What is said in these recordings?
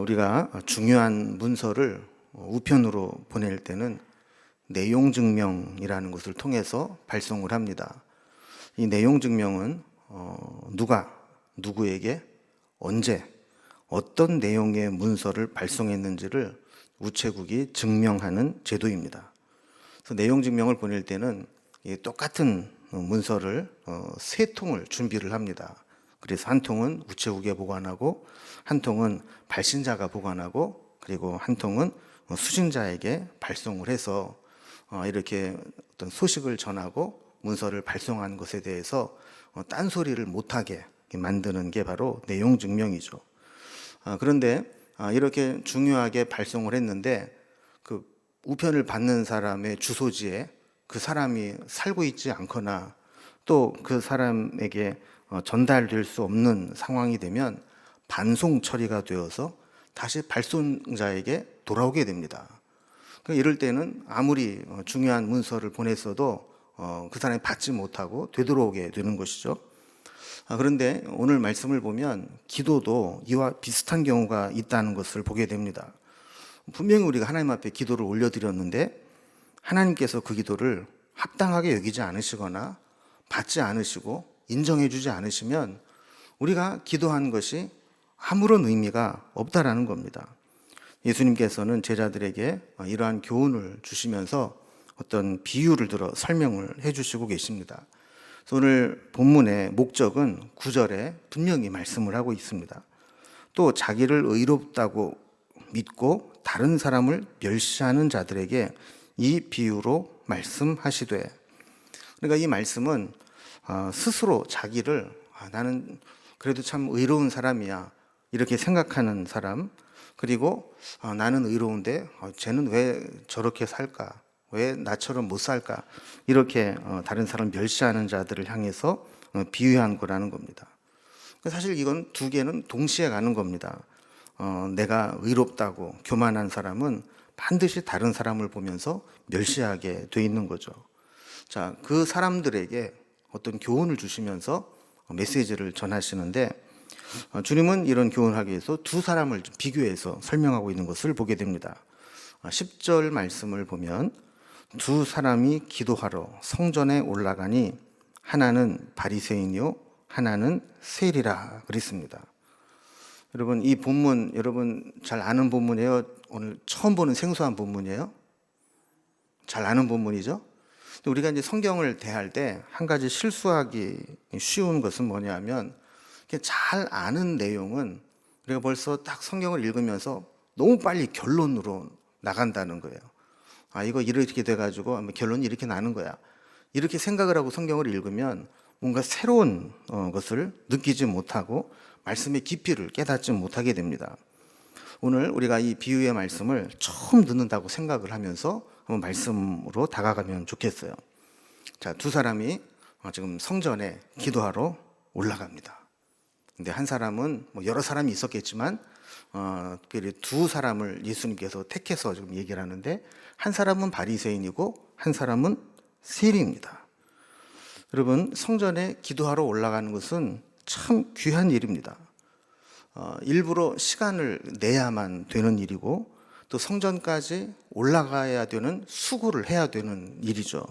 우리가 중요한 문서를 우편으로 보낼 때는 내용 증명이라는 것을 통해서 발송을 합니다. 이 내용 증명은 누가 누구에게 언제 어떤 내용의 문서를 발송했는지를 우체국이 증명하는 제도입니다. 그래서 내용 증명을 보낼 때는 똑같은 문서를 세 통을 준비를 합니다. 그래서 한 통은 우체국에 보관하고, 한 통은 발신자가 보관하고, 그리고 한 통은 수신자에게 발송을 해서 이렇게 어떤 소식을 전하고 문서를 발송한 것에 대해서 딴소리를 못하게 만드는 게 바로 내용 증명이죠. 그런데 이렇게 중요하게 발송을 했는데 그 우편을 받는 사람의 주소지에 그 사람이 살고 있지 않거나 또 그 사람에게 전달될 수 없는 상황이 되면 반송 처리가 되어서 다시 발송자에게 돌아오게 됩니다. 이럴 때는 아무리 중요한 문서를 보냈어도 그 사람이 받지 못하고 되돌아오게 되는 것이죠. 그런데 오늘 말씀을 보면 기도도 이와 비슷한 경우가 있다는 것을 보게 됩니다. 분명히 우리가 하나님 앞에 기도를 올려드렸는데 하나님께서 그 기도를 합당하게 여기지 않으시거나 받지 않으시고 인정해 주지 않으시면 우리가 기도한 것이 아무런 의미가 없다라는 겁니다. 예수님께서는 제자들에게 이러한 교훈을 주시면서 어떤 비유를 들어 설명을 해주시고 계십니다. 오늘 본문의 목적은 9절에 분명히 말씀을 하고 있습니다. 또 자기를 의롭다고 믿고 다른 사람을 멸시하는 자들에게 이 비유로 말씀하시되, 그러니까 이 말씀은 스스로 자기를 나는 그래도 참 의로운 사람이야 이렇게 생각하는 사람, 그리고 나는 의로운데 쟤는 왜 저렇게 살까, 왜 나처럼 못 살까, 이렇게 다른 사람 멸시하는 자들을 향해서 비유한 거라는 겁니다. 사실 이건 두 개는 동시에 가는 겁니다. 내가 의롭다고 교만한 사람은 반드시 다른 사람을 보면서 멸시하게 돼 있는 거죠. 자, 그 사람들에게 어떤 교훈을 주시면서 메시지를 전하시는데 주님은 이런 교훈을 하기 위해서 두 사람을 비교해서 설명하고 있는 것을 보게 됩니다. 10절 말씀을 보면 두 사람이 기도하러 성전에 올라가니 하나는 바리새인이요 하나는 세리라 그랬습니다. 여러분, 이 본문 여러분 잘 아는 본문이에요? 오늘 처음 보는 생소한 본문이에요? 잘 아는 본문이죠? 우리가 이제 성경을 대할 때 한 가지 실수하기 쉬운 것은 뭐냐면 잘 아는 내용은 우리가 벌써 딱 성경을 읽으면서 너무 빨리 결론으로 나간다는 거예요. 이거 이렇게 돼가지고 결론이 이렇게 나는 거야, 이렇게 생각을 하고 성경을 읽으면 뭔가 새로운 것을 느끼지 못하고 말씀의 깊이를 깨닫지 못하게 됩니다. 오늘 우리가 이 비유의 말씀을 처음 듣는다고 생각을 하면서 한번 말씀으로 다가가면 좋겠어요. 자, 두 사람이 지금 성전에 기도하러 올라갑니다. 근데 한 사람은 여러 사람이 있었겠지만 특별히 두 사람을 예수님께서 택해서 지금 얘기를 하는데 한 사람은 바리새인이고 한 사람은 세리입니다. 여러분, 성전에 기도하러 올라가는 것은 참 귀한 일입니다. 일부러 시간을 내야만 되는 일이고 또 성전까지 올라가야 되는 수고를 해야 되는 일이죠.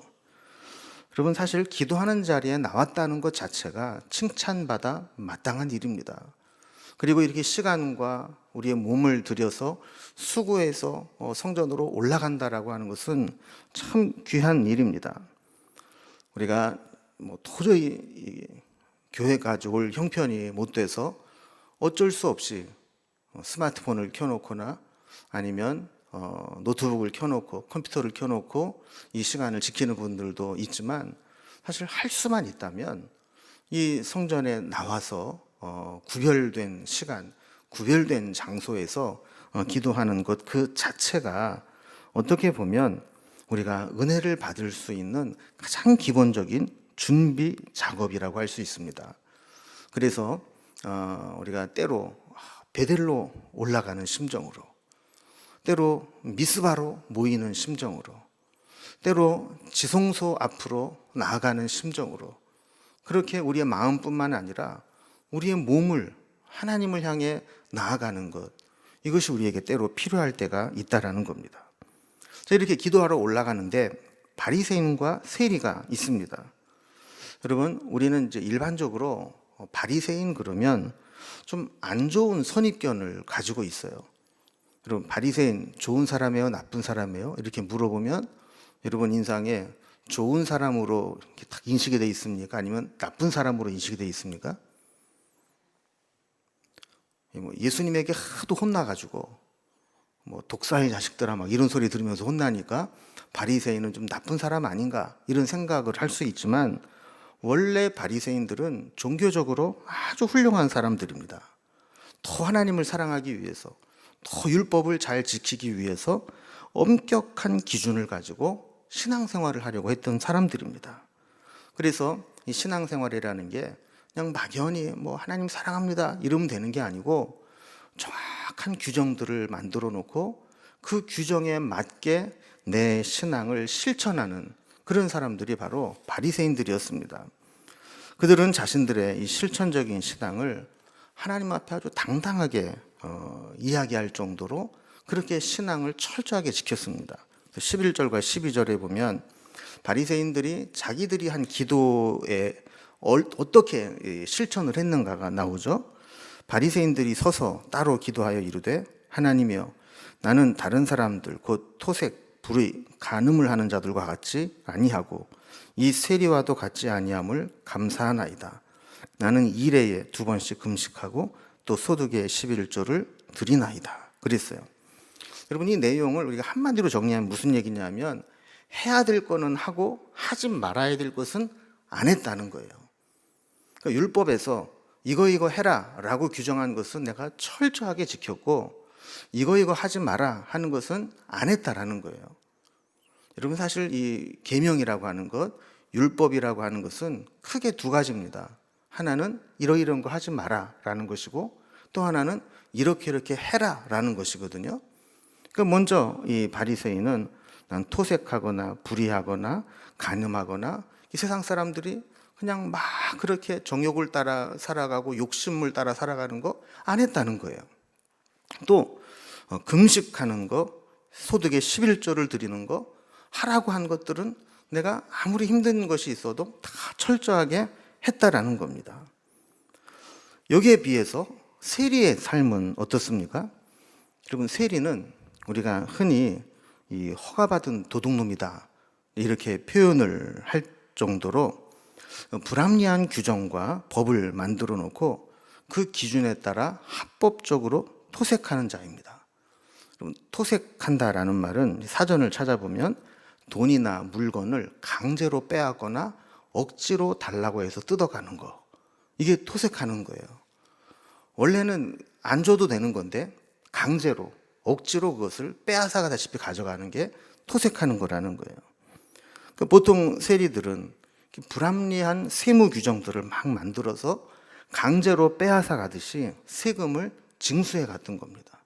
여러분, 사실 기도하는 자리에 나왔다는 것 자체가 칭찬받아 마땅한 일입니다. 그리고 이렇게 시간과 우리의 몸을 들여서 수고해서 성전으로 올라간다라고 하는 것은 참 귀한 일입니다. 우리가 도저히 교회 가져올 형편이 못 돼서 어쩔 수 없이 스마트폰을 켜놓거나 아니면 노트북을 켜놓고 컴퓨터를 켜놓고 이 시간을 지키는 분들도 있지만 사실 할 수만 있다면 이 성전에 나와서 구별된 시간, 구별된 장소에서 기도하는 것 그 자체가 어떻게 보면 우리가 은혜를 받을 수 있는 가장 기본적인 준비 작업이라고 할 수 있습니다. 그래서 우리가 때로 베델로 올라가는 심정으로, 때로 미스바로 모이는 심정으로, 때로 지성소 앞으로 나아가는 심정으로, 그렇게 우리의 마음뿐만 아니라 우리의 몸을 하나님을 향해 나아가는 것, 이것이 우리에게 때로 필요할 때가 있다라는 겁니다. 자, 이렇게 기도하러 올라가는데 바리새인과 세리가 있습니다. 여러분, 우리는 이제 일반적으로 바리새인 그러면 좀 안 좋은 선입견을 가지고 있어요. 여러분, 바리새인 좋은 사람이에요, 나쁜 사람이에요? 이렇게 물어보면 여러분 인상에 좋은 사람으로 이렇게 딱 인식이 돼 있습니까? 아니면 나쁜 사람으로 인식이 돼 있습니까? 예수님에게 하도 혼나가지고 독사의 자식들아 막 이런 소리 들으면서 혼나니까 바리새인은 좀 나쁜 사람 아닌가 이런 생각을 할 수 있지만 원래 바리새인들은 종교적으로 아주 훌륭한 사람들입니다. 더 하나님을 사랑하기 위해서, 더 율법을 잘 지키기 위해서 엄격한 기준을 가지고 신앙생활을 하려고 했던 사람들입니다. 그래서 이 신앙생활이라는 게 그냥 막연히 하나님 사랑합니다 이러면 되는 게 아니고 정확한 규정들을 만들어 놓고 그 규정에 맞게 내 신앙을 실천하는 그런 사람들이 바로 바리새인들이었습니다. 그들은 자신들의 이 실천적인 신앙을 하나님 앞에 아주 당당하게 이야기할 정도로 그렇게 신앙을 철저하게 지켰습니다. 11절과 12절에 보면 바리새인들이 자기들이 한 기도에 어떻게 실천을 했는가가 나오죠. 바리새인들이 서서 따로 기도하여 이르되 하나님이여 나는 다른 사람들 곧 토색, 불의, 간음을 하는 자들과 같이 아니하고 이 세리와도 같지 아니함을 감사하나이다. 나는 일회에 2번씩 금식하고 또 소득의 11조를 드리나이다. 그랬어요. 여러분, 이 내용을 우리가 한마디로 정리하면 무슨 얘기냐면 해야 될 거는 하고 하지 말아야 될 것은 안 했다는 거예요. 그러니까 율법에서 이거 해라 라고 규정한 것은 내가 철저하게 지켰고 이거 하지 마라 하는 것은 안 했다라는 거예요. 여러분, 사실 이 계명이라고 하는 것, 율법이라고 하는 것은 크게 두 가지입니다. 하나는 이런 거 하지 마라 라는 것이고 또 하나는 이렇게 해라 라는 것이거든요. 그러니까 먼저 이 바리새인은 난 토색하거나 불의하거나 간음하거나 이 세상 사람들이 그냥 막 그렇게 정욕을 따라 살아가고 욕심을 따라 살아가는 거 안 했다는 거예요. 또 금식하는 거, 소득의 11조를 드리는 거 하라고 한 것들은 내가 아무리 힘든 것이 있어도 다 철저하게 했다라는 겁니다. 여기에 비해서 세리의 삶은 어떻습니까? 여러분, 세리는 우리가 흔히 이 허가받은 도둑놈이다 이렇게 표현을 할 정도로 불합리한 규정과 법을 만들어 놓고 그 기준에 따라 합법적으로 토색하는 자입니다. 토색한다라는 말은 사전을 찾아보면 돈이나 물건을 강제로 빼앗거나 억지로 달라고 해서 뜯어가는 거, 이게 토색하는 거예요. 원래는 안 줘도 되는 건데 강제로 억지로 그것을 빼앗아가다시피 가져가는 게 토색하는 거라는 거예요. 보통 세리들은 불합리한 세무 규정들을 막 만들어서 강제로 빼앗아 가듯이 세금을 징수해 갔던 겁니다.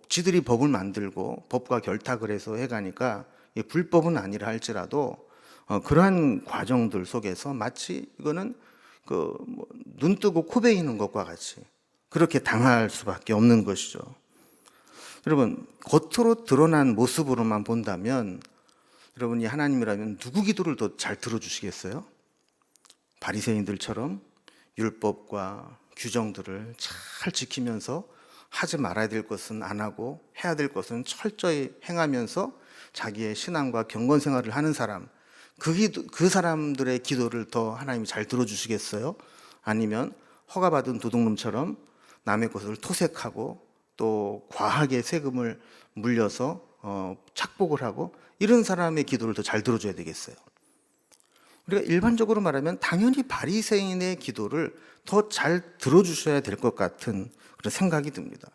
지들이 법을 만들고 법과 결탁을 해서 해가니까 불법은 아니라 할지라도 그러한 과정들 속에서 마치 이거는 눈 뜨고 코 베이는 것과 같이 그렇게 당할 수밖에 없는 것이죠. 여러분, 겉으로 드러난 모습으로만 본다면 여러분이 하나님이라면 누구 기도를 더 잘 들어주시겠어요? 바리새인들처럼 율법과 규정들을 잘 지키면서 하지 말아야 될 것은 안 하고 해야 될 것은 철저히 행하면서 자기의 신앙과 경건 생활을 하는 사람, 그 사람들의 기도를 더 하나님이 잘 들어주시겠어요? 아니면 허가받은 도둑놈처럼 남의 것을 토색하고 또 과하게 세금을 물려서 착복을 하고 이런 사람의 기도를 더 잘 들어줘야 되겠어요? 우리가 일반적으로 말하면 당연히 바리새인의 기도를 더 잘 들어주셔야 될 것 같은 그런 생각이 듭니다.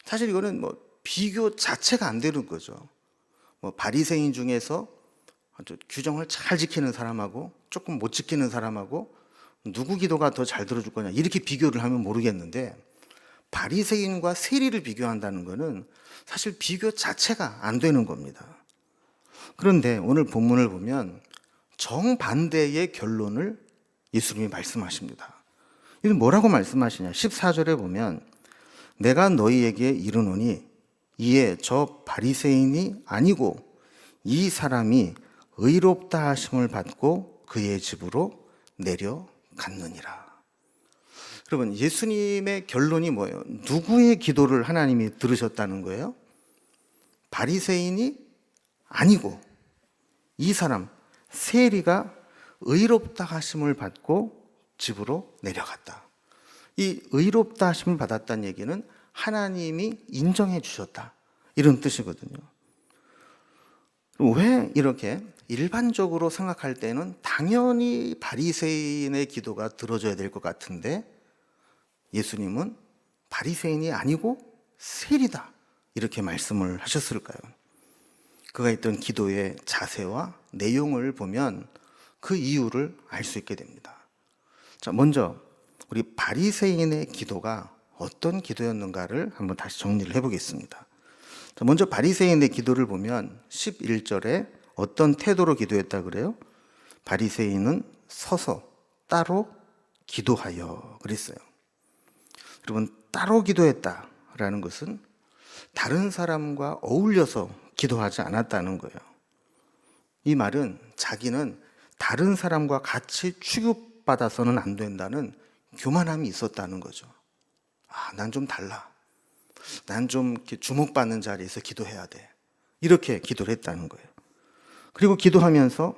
사실 이거는 비교 자체가 안 되는 거죠. 바리새인 중에서 아주 규정을 잘 지키는 사람하고 조금 못 지키는 사람하고 누구 기도가 더 잘 들어줄 거냐 이렇게 비교를 하면 모르겠는데 바리새인과 세리를 비교한다는 것은 사실 비교 자체가 안 되는 겁니다. 그런데 오늘 본문을 보면 정반대의 결론을 예수님이 말씀하십니다. 이건 뭐라고 말씀하시냐? 14절에 보면 내가 너희에게 이르노니 이에 저 바리새인이 아니고 이 사람이 의롭다 하심을 받고 그의 집으로 내려갔느니라. 여러분, 예수님의 결론이 뭐예요? 누구의 기도를 하나님이 들으셨다는 거예요? 바리새인이 아니고 이 사람 세리가 의롭다 하심을 받고 집으로 내려갔다. 이 의롭다 하심을 받았다는 얘기는 하나님이 인정해 주셨다, 이런 뜻이거든요. 왜 이렇게 일반적으로 생각할 때는 당연히 바리새인의 기도가 들어져야 될 것 같은데 예수님은 바리새인이 아니고 세리다, 이렇게 말씀을 하셨을까요? 그가 했던 기도의 자세와 내용을 보면 그 이유를 알 수 있게 됩니다. 자, 먼저 우리 바리새인의 기도가 어떤 기도였는가를 한번 다시 정리를 해보겠습니다. 자, 먼저 바리새인의 기도를 보면 11절에 어떤 태도로 기도했다 그래요? 바리새인은 서서 따로 기도하여 그랬어요. 여러분, 따로 기도했다라는 것은 다른 사람과 어울려서 기도하지 않았다는 거예요. 이 말은 자기는 다른 사람과 같이 취급받아서는 안 된다는 교만함이 있었다는 거죠. 난 좀 달라. 난 좀 주목받는 자리에서 기도해야 돼. 이렇게 기도를 했다는 거예요. 그리고 기도하면서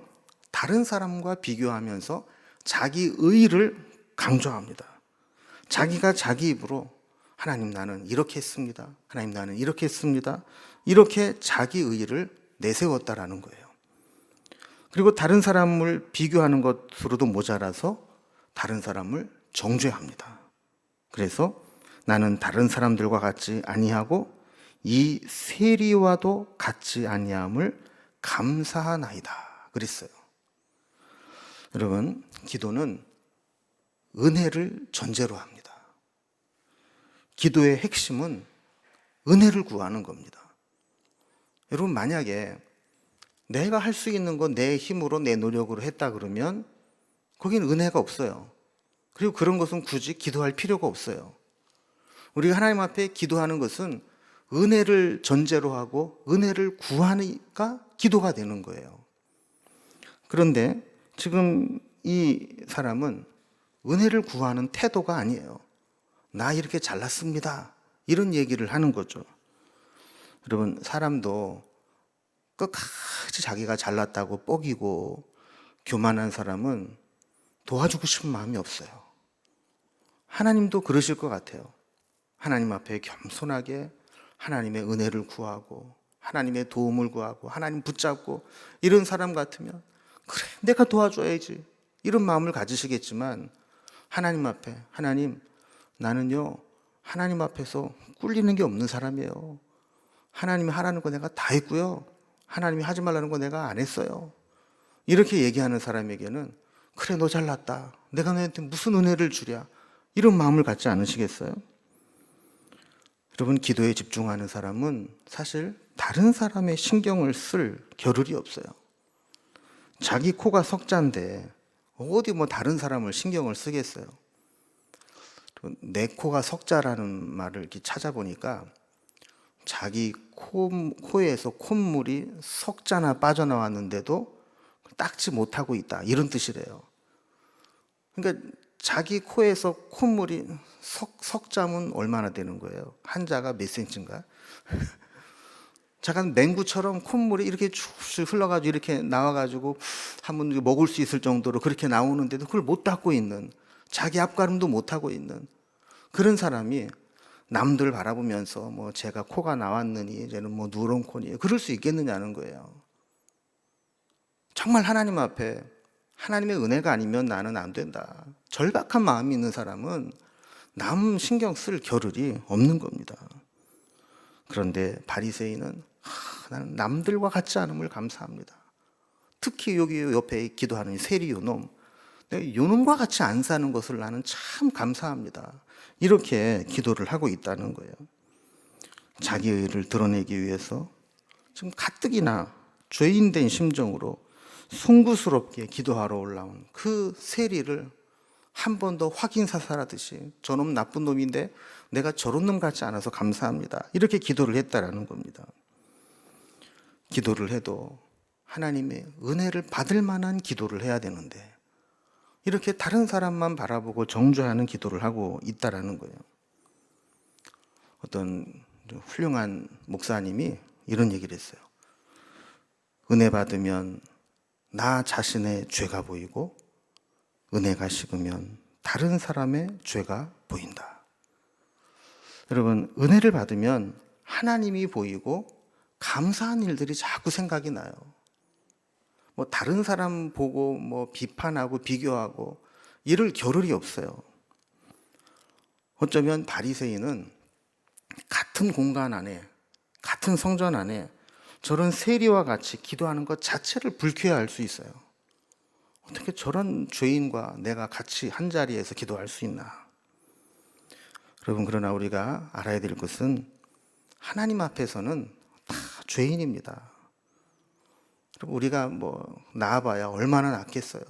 다른 사람과 비교하면서 자기 의의를 강조합니다. 자기가 자기 입으로 하나님 나는 이렇게 했습니다. 하나님 나는 이렇게 했습니다. 이렇게 자기 의의를 내세웠다라는 거예요. 그리고 다른 사람을 비교하는 것으로도 모자라서 다른 사람을 정죄합니다. 그래서 나는 다른 사람들과 같이 아니하고 이 세리와도 같이 아니함을 감사하나이다 그랬어요. 여러분, 기도는 은혜를 전제로 합니다. 기도의 핵심은 은혜를 구하는 겁니다. 여러분, 만약에 내가 할 수 있는 건 내 힘으로 내 노력으로 했다 그러면 거기는 은혜가 없어요. 그리고 그런 것은 굳이 기도할 필요가 없어요. 우리가 하나님 앞에 기도하는 것은 은혜를 전제로 하고 은혜를 구하니까 기도가 되는 거예요. 그런데 지금 이 사람은 은혜를 구하는 태도가 아니에요. 나 이렇게 잘났습니다, 이런 얘기를 하는 거죠. 여러분, 사람도 끝까지 자기가 잘났다고 뻐기고 교만한 사람은 도와주고 싶은 마음이 없어요. 하나님도 그러실 것 같아요. 하나님 앞에 겸손하게 하나님의 은혜를 구하고 하나님의 도움을 구하고 하나님 붙잡고 이런 사람 같으면 그래, 내가 도와줘야지, 이런 마음을 가지시겠지만 하나님 앞에, 하나님, 나는요 하나님 앞에서 꿀리는 게 없는 사람이에요. 하나님이 하라는 거 내가 다 했고요, 하나님이 하지 말라는 거 내가 안 했어요, 이렇게 얘기하는 사람에게는 그래, 너 잘났다, 내가 너한테 무슨 은혜를 주랴, 이런 마음을 갖지 않으시겠어요? 여러분, 기도에 집중하는 사람은 사실 다른 사람의 신경을 쓸 겨를이 없어요. 자기 코가 석자인데 어디 다른 사람을 신경을 쓰겠어요? 내 코가 석자라는 말을 이렇게 찾아보니까 자기 코에서 콧물이 석자나 빠져나왔는데도 닦지 못하고 있다, 이런 뜻이래요. 그러니까 자기 코에서 콧물이 석자면 얼마나 되는 거예요? 한 자가 몇 센치인가? 잠깐 맹구처럼 콧물이 이렇게 쭉 흘러가지고 이렇게 나와가지고 한번 먹을 수 있을 정도로 그렇게 나오는데도 그걸 못 닦고 있는, 자기 앞가림도 못 하고 있는 그런 사람이 남들 바라보면서 제가 코가 나왔느니 쟤는 누런 코니, 그럴 수 있겠느냐는 거예요. 정말 하나님 앞에 하나님의 은혜가 아니면 나는 안 된다, 절박한 마음이 있는 사람은 남 신경 쓸 겨를이 없는 겁니다. 그런데 바리새인은 나는 남들과 같지 않음을 감사합니다. 특히 여기 옆에 기도하는 세리 요놈, 내가 요놈과 같이 안 사는 것을 나는 참 감사합니다, 이렇게 기도를 하고 있다는 거예요. 자기 의를 드러내기 위해서 지금 가뜩이나 죄인된 심정으로 송구스럽게 기도하러 올라온 그 세리를 한 번 더 확인 사살하듯이 저놈 나쁜 놈인데 내가 저런 놈 같지 않아서 감사합니다. 이렇게 기도를 했다라는 겁니다. 기도를 해도 하나님의 은혜를 받을 만한 기도를 해야 되는데 이렇게 다른 사람만 바라보고 정죄하는 기도를 하고 있다라는 거예요. 어떤 훌륭한 목사님이 이런 얘기를 했어요. 은혜 받으면 나 자신의 죄가 보이고 은혜가 식으면 다른 사람의 죄가 보인다. 여러분, 은혜를 받으면 하나님이 보이고 감사한 일들이 자꾸 생각이 나요. 뭐 다른 사람 보고 뭐 비판하고 비교하고 이럴 겨를이 없어요. 어쩌면 바리새인은 같은 공간 안에, 같은 성전 안에 저런 세리와 같이 기도하는 것 자체를 불쾌해할 수 있어요. 어떻게 저런 죄인과 내가 같이 한 자리에서 기도할 수 있나? 여러분, 그러나 우리가 알아야 될 것은 하나님 앞에서는 다 죄인입니다. 여러분, 우리가 뭐 나아봐야 얼마나 낫겠어요.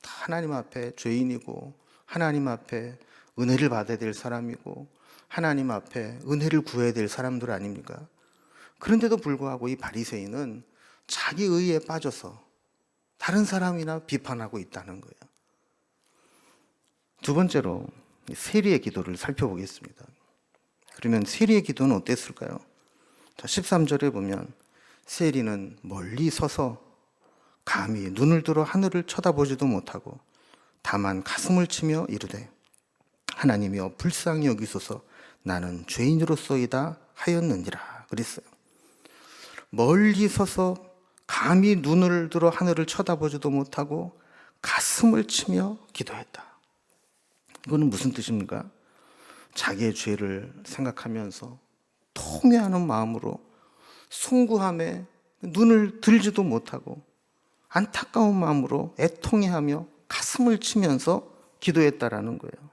다 하나님 앞에 죄인이고 하나님 앞에 은혜를 받아야 될 사람이고 하나님 앞에 은혜를 구해야 될 사람들 아닙니까? 그런데도 불구하고 이 바리새인은 자기 의에 빠져서 다른 사람이나 비판하고 있다는 거예요. 두 번째로 세리의 기도를 살펴보겠습니다. 그러면 세리의 기도는 어땠을까요? 자, 13절에 보면 세리는 멀리 서서 감히 눈을 들어 하늘을 쳐다보지도 못하고 다만 가슴을 치며 이르되 하나님이여 불쌍히 여기소서 나는 죄인으로서이다 하였느니라 그랬어요. 멀리 서서 감히 눈을 들어 하늘을 쳐다보지도 못하고 가슴을 치며 기도했다. 이거는 무슨 뜻입니까? 자기의 죄를 생각하면서 통회하는 마음으로 송구함에 눈을 들지도 못하고 안타까운 마음으로 애통해하며 가슴을 치면서 기도했다라는 거예요.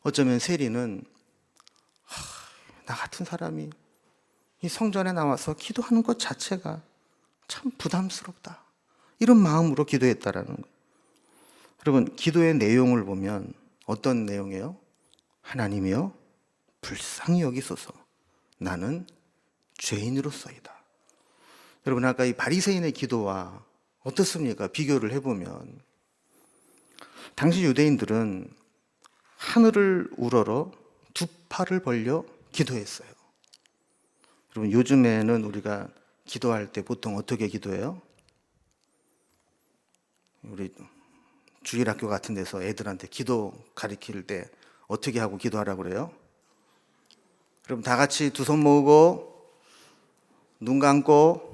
어쩌면 세리는 나 같은 사람이 이 성전에 나와서 기도하는 것 자체가 참 부담스럽다, 이런 마음으로 기도했다라는 거예요. 여러분, 기도의 내용을 보면 어떤 내용이에요? 하나님이여 불쌍히 여기소서 나는 죄인으로서이다. 여러분, 아까 이 바리새인의 기도와 어떻습니까? 비교를 해보면 당시 유대인들은 하늘을 우러러 두 팔을 벌려 기도했어요. 여러분, 요즘에는 우리가 기도할 때 보통 어떻게 기도해요? 우리 주일학교 같은 데서 애들한테 기도 가르칠 때 어떻게 하고 기도하라고 그래요? 그럼 다 같이 두 손 모으고 눈 감고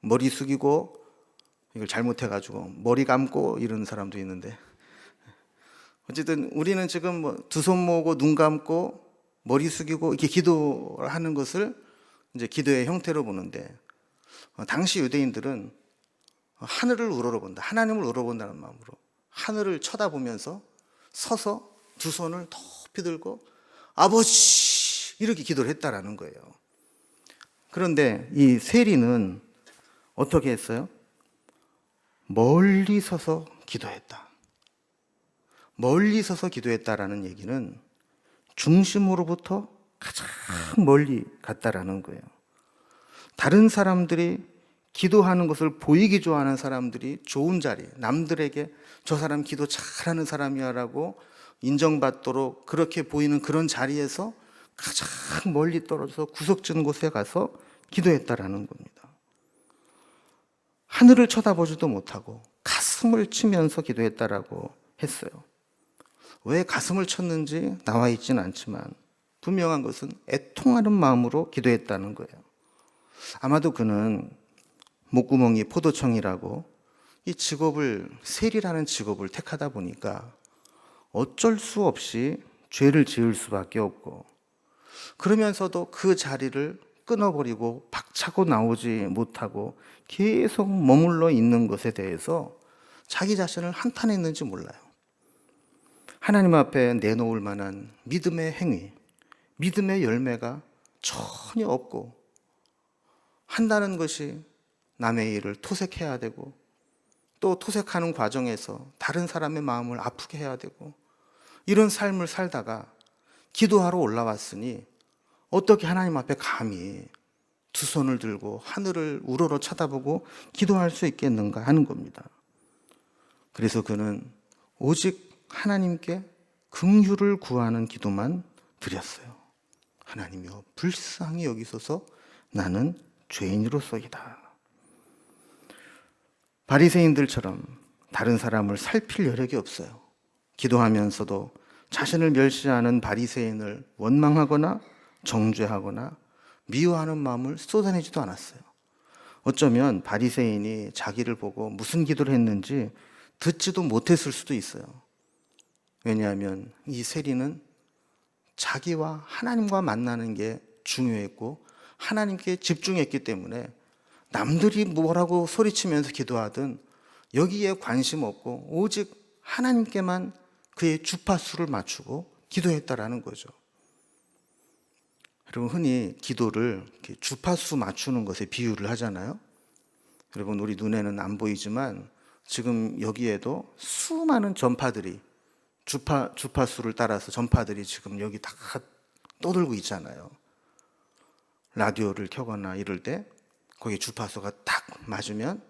머리 숙이고, 이걸 잘못해가지고 머리 감고 이런 사람도 있는데, 어쨌든 우리는 지금 뭐 두 손 모으고 눈 감고 머리 숙이고 이렇게 기도하는 것을 이제 기도의 형태로 보는데, 당시 유대인들은 하늘을 우러러본다, 하나님을 우러러본다는 마음으로 하늘을 쳐다보면서 서서 두 손을 높이 들고 아버지 이렇게 기도를 했다라는 거예요. 그런데 이 세리는 어떻게 했어요? 멀리 서서 기도했다. 멀리 서서 기도했다라는 얘기는 중심으로부터 가장 멀리 갔다라는 거예요. 다른 사람들이 기도하는 것을 보이기 좋아하는 사람들이 좋은 자리, 남들에게 저 사람 기도 잘하는 사람이야 라고 인정받도록 그렇게 보이는 그런 자리에서 가장 멀리 떨어져서 구석진 곳에 가서 기도했다라는 겁니다. 하늘을 쳐다보지도 못하고 가슴을 치면서 기도했다라고 했어요. 왜 가슴을 쳤는지 나와 있지는 않지만 분명한 것은 애통하는 마음으로 기도했다는 거예요. 아마도 그는 목구멍이 포도청이라고 이 직업을, 세리라는 직업을 택하다 보니까 어쩔 수 없이 죄를 지을 수밖에 없고, 그러면서도 그 자리를 끊어버리고 박차고 나오지 못하고 계속 머물러 있는 것에 대해서 자기 자신을 한탄했는지 몰라요. 하나님 앞에 내놓을 만한 믿음의 행위, 믿음의 열매가 전혀 없고, 한다는 것이 남의 일을 토색해야 되고 또 토색하는 과정에서 다른 사람의 마음을 아프게 해야 되고, 이런 삶을 살다가 기도하러 올라왔으니 어떻게 하나님 앞에 감히 두 손을 들고 하늘을 우러러 쳐다보고 기도할 수 있겠는가 하는 겁니다. 그래서 그는 오직 하나님께 긍휼을 구하는 기도만 드렸어요. 하나님이여 불쌍히 여기소서 나는 죄인으로서이다. 바리새인들처럼 다른 사람을 살필 여력이 없어요. 기도하면서도 자신을 멸시하는 바리새인을 원망하거나 정죄하거나 미워하는 마음을 쏟아내지도 않았어요. 어쩌면 바리새인이 자기를 보고 무슨 기도를 했는지 듣지도 못했을 수도 있어요. 왜냐하면 이 세리는 자기와 하나님과 만나는 게 중요했고 하나님께 집중했기 때문에 남들이 뭐라고 소리치면서 기도하든 여기에 관심 없고 오직 하나님께만 그의 주파수를 맞추고 기도했다라는 거죠. 여러분, 흔히 기도를 이렇게 주파수 맞추는 것에 비유를 하잖아요. 여러분, 우리 눈에는 안 보이지만 지금 여기에도 수많은 전파들이 주파수를 따라서 전파들이 지금 여기 다 떠들고 있잖아요. 라디오를 켜거나 이럴 때 거기 주파수가 딱 맞으면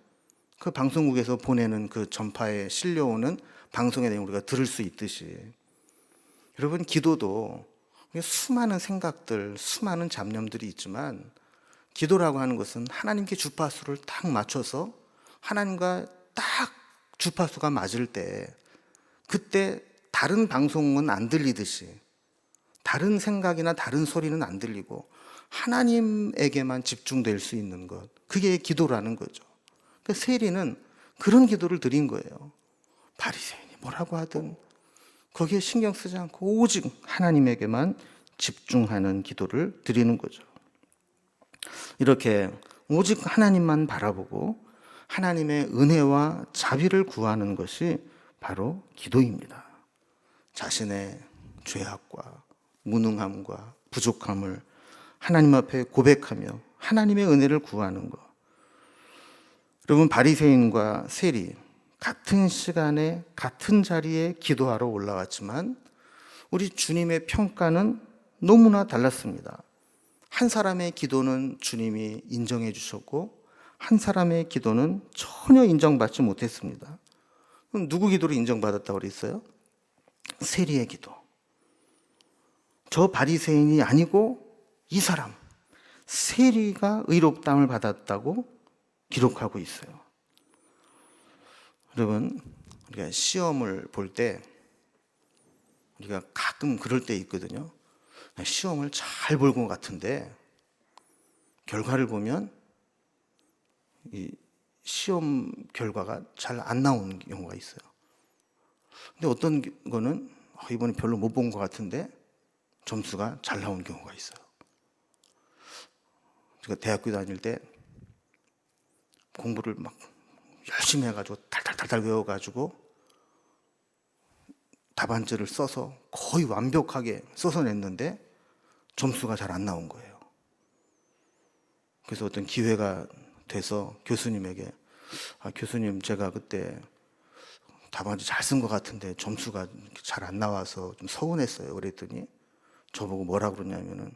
그 방송국에서 보내는 그 전파에 실려오는 방송의 내용을 우리가 들을 수 있듯이, 여러분, 기도도 수많은 생각들, 수많은 잡념들이 있지만 기도라고 하는 것은 하나님께 주파수를 딱 맞춰서 하나님과 딱 주파수가 맞을 때, 그때 다른 방송은 안 들리듯이, 다른 생각이나 다른 소리는 안 들리고 하나님에게만 집중될 수 있는 것, 그게 기도라는 거죠. 그러니까 세리는 그런 기도를 드린 거예요. 바리새인이 뭐라고 하든 거기에 신경 쓰지 않고 오직 하나님에게만 집중하는 기도를 드리는 거죠. 이렇게 오직 하나님만 바라보고 하나님의 은혜와 자비를 구하는 것이 바로 기도입니다. 자신의 죄악과 무능함과 부족함을 하나님 앞에 고백하며 하나님의 은혜를 구하는 것. 여러분, 바리새인과 세리 같은 시간에 같은 자리에 기도하러 올라왔지만 우리 주님의 평가는 너무나 달랐습니다. 한 사람의 기도는 주님이 인정해 주셨고 한 사람의 기도는 전혀 인정받지 못했습니다. 그럼 누구 기도를 인정받았다고 그랬어요? 세리의 기도. 저 바리새인이 아니고 이 사람 세리가 의롭다함을 받았다고 기록하고 있어요. 여러분, 우리가 시험을 볼 때 우리가 가끔 그럴 때 있거든요. 시험을 잘 볼 것 같은데 결과를 보면 이 시험 결과가 잘 안 나오는 경우가 있어요. 근데 어떤 거는 이번에 별로 못 본 것 같은데 점수가 잘 나온 경우가 있어요. 제가 대학교 다닐 때 공부를 막 열심히 해가지고 달달달달 외워가지고 답안지를 써서 거의 완벽하게 써서 냈는데 점수가 잘 안 나온 거예요. 그래서 어떤 기회가 돼서 교수님에게 교수님, 제가 그때 답안지 잘 쓴 것 같은데 점수가 잘 안 나와서 좀 서운했어요. 그랬더니 저보고 뭐라 그러냐면은,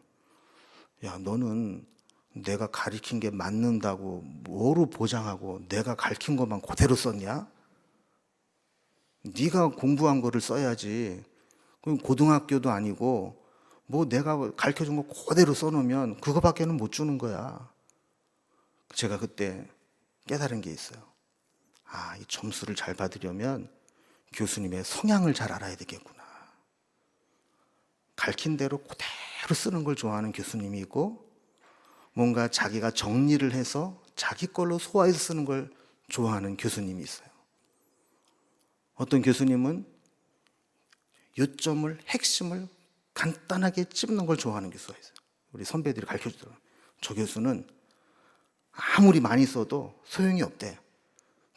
야, 너는 내가 가르친 게 맞는다고 뭐로 보장하고 내가 가르친 것만 그대로 썼냐? 네가 공부한 거를 써야지. 고등학교도 아니고 뭐 내가 가르쳐준 거 그대로 써놓으면 그거밖에는 못 주는 거야. 제가 그때 깨달은 게 있어요. 이 점수를 잘 받으려면 교수님의 성향을 잘 알아야 되겠구나. 가르친 대로 그대로 쓰는 걸 좋아하는 교수님이 있고, 뭔가 자기가 정리를 해서 자기 걸로 소화해서 쓰는 걸 좋아하는 교수님이 있어요. 어떤 교수님은 요점을, 핵심을 간단하게 찝는 걸 좋아하는 교수가 있어요. 우리 선배들이 가르쳐주더라고요. 저 교수는 아무리 많이 써도 소용이 없대.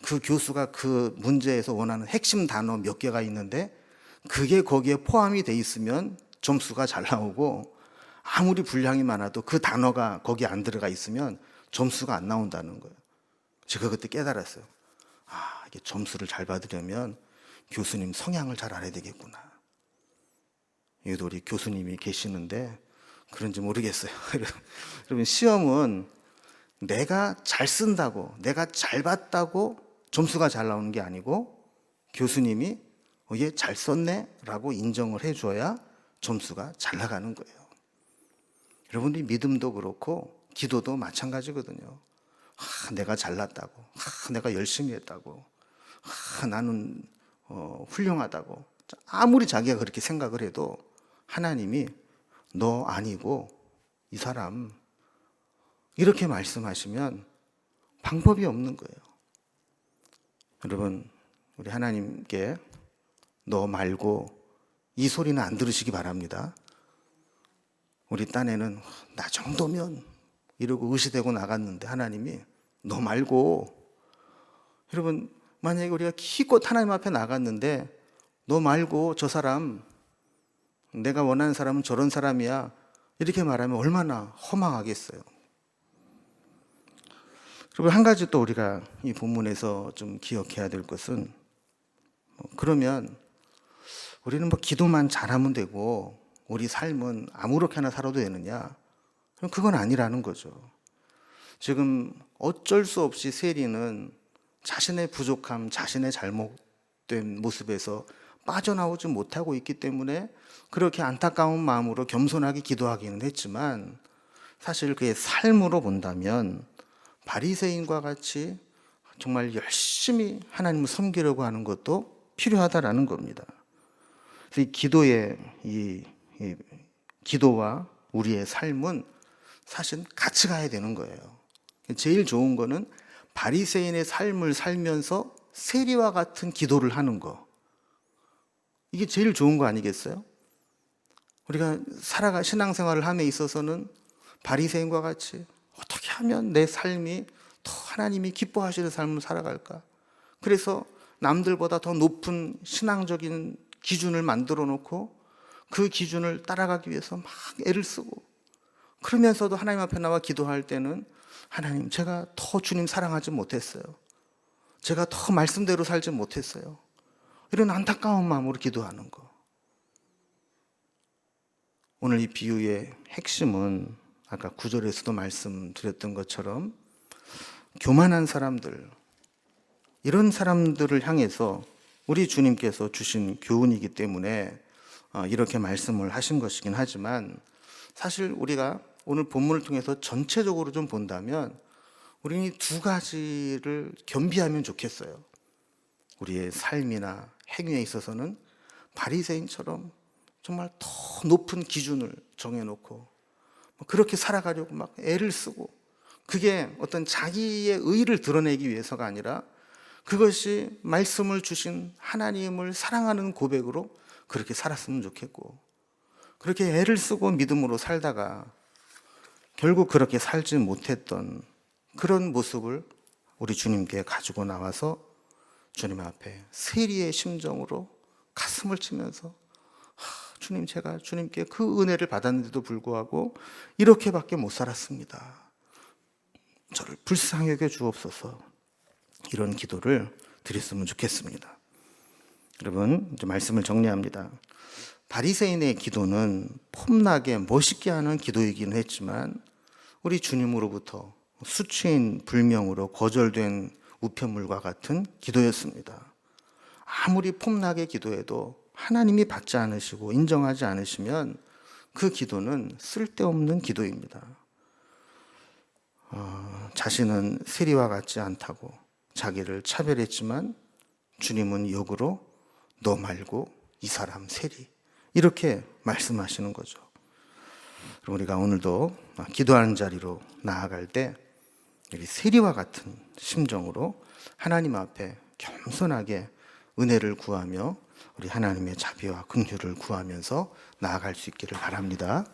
그 교수가 그 문제에서 원하는 핵심 단어 몇 개가 있는데 그게 거기에 포함이 돼 있으면 점수가 잘 나오고, 아무리 분량이 많아도 그 단어가 거기에 안 들어가 있으면 점수가 안 나온다는 거예요. 제가 그때 깨달았어요. 이게 점수를 잘 받으려면 교수님 성향을 잘 알아야 되겠구나. 여기도 우리 교수님이 계시는데 그런지 모르겠어요. 여러분, 시험은 내가 잘 쓴다고, 내가 잘 봤다고 점수가 잘 나오는 게 아니고 교수님이 얘 잘 썼네 라고 인정을 해줘야 점수가 잘 나가는 거예요. 여러분들이 믿음도 그렇고 기도도 마찬가지거든요. 내가 잘났다고, 내가 열심히 했다고, 나는 훌륭하다고 아무리 자기가 그렇게 생각을 해도 하나님이 너 아니고 이 사람 이렇게 말씀하시면 방법이 없는 거예요. 여러분, 우리 하나님께 너 말고 이 소리는 안 들으시기 바랍니다. 우리 딴에는 나 정도면 이러고 의시되고 나갔는데 하나님이 너 말고, 여러분 만약에 우리가 기껏 하나님 앞에 나갔는데 너 말고 저 사람, 내가 원하는 사람은 저런 사람이야 이렇게 말하면 얼마나 허망하겠어요. 그리고 한 가지 또 우리가 이 본문에서 좀 기억해야 될 것은, 그러면 우리는 기도만 잘하면 되고 우리 삶은 아무렇게나 살아도 되느냐? 그럼 그건 아니라는 거죠. 지금 어쩔 수 없이 세리는 자신의 부족함, 자신의 잘못된 모습에서 빠져나오지 못하고 있기 때문에 그렇게 안타까운 마음으로 겸손하게 기도하기는 했지만, 사실 그의 삶으로 본다면 바리새인과 같이 정말 열심히 하나님을 섬기려고 하는 것도 필요하다라는 겁니다. 그래서 이 기도와 우리의 삶은 사실 같이 가야 되는 거예요. 제일 좋은 거는 바리새인의 삶을 살면서 세리와 같은 기도를 하는 거. 이게 제일 좋은 거 아니겠어요? 우리가 신앙생활을 함에 있어서는 바리새인과 같이 어떻게 하면 내 삶이 더 하나님이 기뻐하시는 삶을 살아갈까? 그래서 남들보다 더 높은 신앙적인 기준을 만들어 놓고 그 기준을 따라가기 위해서 막 애를 쓰고, 그러면서도 하나님 앞에 나와 기도할 때는 하나님, 제가 더 주님 사랑하지 못했어요. 제가 더 말씀대로 살지 못했어요. 이런 안타까운 마음으로 기도하는 거. 오늘 이 비유의 핵심은 아까 9절에서도 말씀드렸던 것처럼 교만한 사람들, 이런 사람들을 향해서 우리 주님께서 주신 교훈이기 때문에 이렇게 말씀을 하신 것이긴 하지만, 사실 우리가 오늘 본문을 통해서 전체적으로 좀 본다면 우리는 이 두 가지를 겸비하면 좋겠어요. 우리의 삶이나 행위에 있어서는 바리새인처럼 정말 더 높은 기준을 정해놓고 그렇게 살아가려고 막 애를 쓰고, 그게 어떤 자기의 의의를 드러내기 위해서가 아니라 그것이 말씀을 주신 하나님을 사랑하는 고백으로 그렇게 살았으면 좋겠고, 그렇게 애를 쓰고 믿음으로 살다가 결국 그렇게 살지 못했던 그런 모습을 우리 주님께 가지고 나와서 주님 앞에 세리의 심정으로 가슴을 치면서, 주님, 제가 주님께 그 은혜를 받았는데도 불구하고 이렇게밖에 못 살았습니다. 저를 불쌍히 여겨 주옵소서. 이런 기도를 드렸으면 좋겠습니다. 여러분, 이제 말씀을 정리합니다. 바리새인의 기도는 폼나게 멋있게 하는 기도이긴 했지만 우리 주님으로부터 수치인 불명으로 거절된 우편물과 같은 기도였습니다. 아무리 폼나게 기도해도 하나님이 받지 않으시고 인정하지 않으시면 그 기도는 쓸데없는 기도입니다. 자신은 세리와 같지 않다고 자기를 차별했지만 주님은 역으로 너 말고 이 사람 세리, 이렇게 말씀하시는 거죠. 그럼 우리가 오늘도 기도하는 자리로 나아갈 때 여기 세리와 같은 심정으로 하나님 앞에 겸손하게 은혜를 구하며 우리 하나님의 자비와 긍휼을 구하면서 나아갈 수 있기를 바랍니다.